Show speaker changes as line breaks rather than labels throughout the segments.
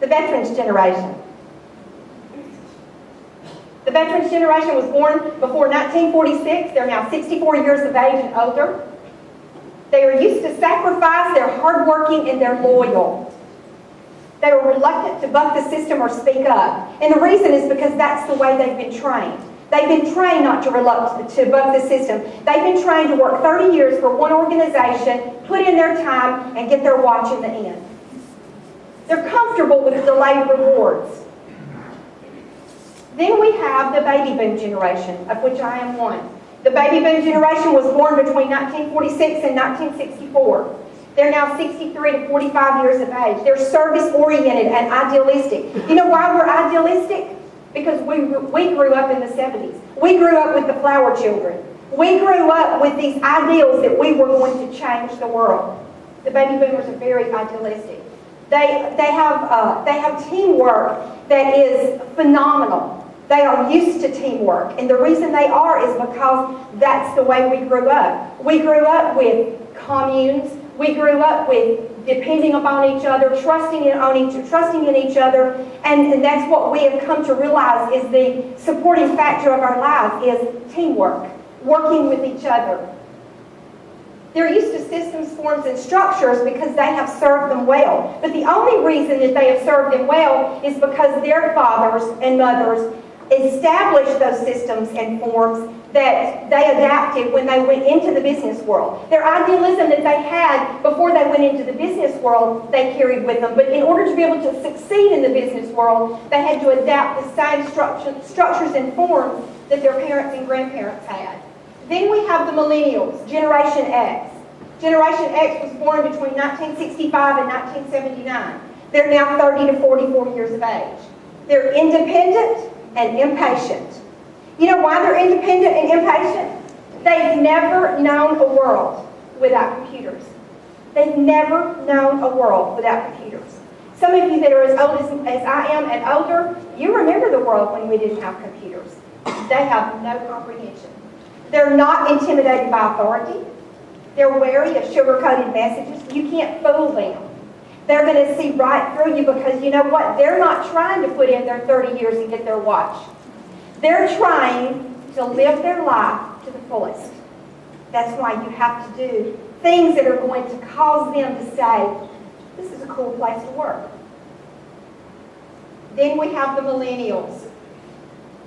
The veterans generation. The veterans generation was born before 1946. They're now 64 years of age and older. They are used to sacrifice, they're hardworking, and they're loyal. They are reluctant to buck the system or speak up. And the reason is because that's the way they've been trained. They've been trained not to buck the system. They've been trained to work 30 years for one organization, put in their time, and get their watch in the end. They're comfortable with delayed rewards. Then we have the baby boom generation, of which I am one. The baby boom generation was born between 1946 and 1964. They're now 63 to 45 years of age. They're service-oriented and idealistic. You know why we're idealistic? Because we grew up in the 70s. We grew up with the flower children. We grew up with these ideals that we were going to change the world. The baby boomers are very idealistic. They have teamwork that is phenomenal. They are used to teamwork. And the reason they are is because that's the way we grew up. We grew up with communes. We grew up with depending upon each other, trusting in each other. And that's what we have come to realize is the supporting factor of our lives is teamwork, working with each other. They're used to systems, forms, and structures because they have served them well. But the only reason that they have served them well is because their fathers and mothers established those systems and forms that they adapted when they went into the business world. Their idealism that they had before they went into the business world, they carried with them. But in order to be able to succeed in the business world, they had to adapt the same structures and forms that their parents and grandparents had. Then we have the millennials, Generation X. Generation X was born between 1965 and 1979. They're now 30 to 44 years of age. They're independent and impatient. You know why they're independent and impatient? They've never known a world without computers. They've never known a world without computers. Some of you that are as old as I am and older, you remember the world when we didn't have computers. They have no comprehension. They're not intimidated by authority. They're wary of sugar-coated messages. You can't fool them. They're going to see right through you because you know what? They're not trying to put in their 30 years and get their watch. They're trying to live their life to the fullest. That's why you have to do things that are going to cause them to say, this is a cool place to work. Then we have the millennials.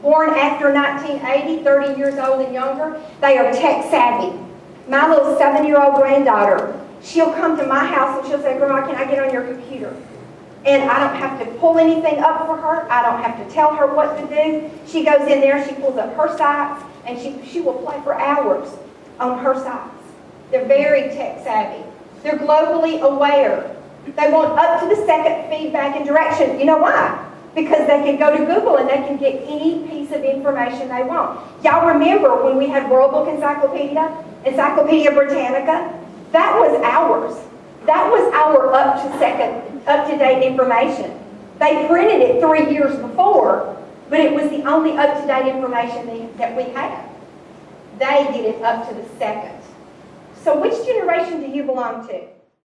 Born after 1980, 30 years old and younger, they are tech savvy. My little 7-year-old granddaughter, she'll come to my house and she'll say, Grandma, can I get on your computer? And I don't have to pull anything up for her. I don't have to tell her what to do. She goes in there, she pulls up her sites, and she will play for hours on her sites. They're very tech savvy. They're globally aware. They want up-to-the-second feedback and direction. You know why? Because they can go to Google and they can get any piece of information they want. Y'all remember when we had World Book Encyclopedia, Encyclopedia Britannica? That was ours. That was our up-to-date information. They printed it 3 years before, but it was the only up-to-date information that we had. They get it up to the second. So which generation do you belong to?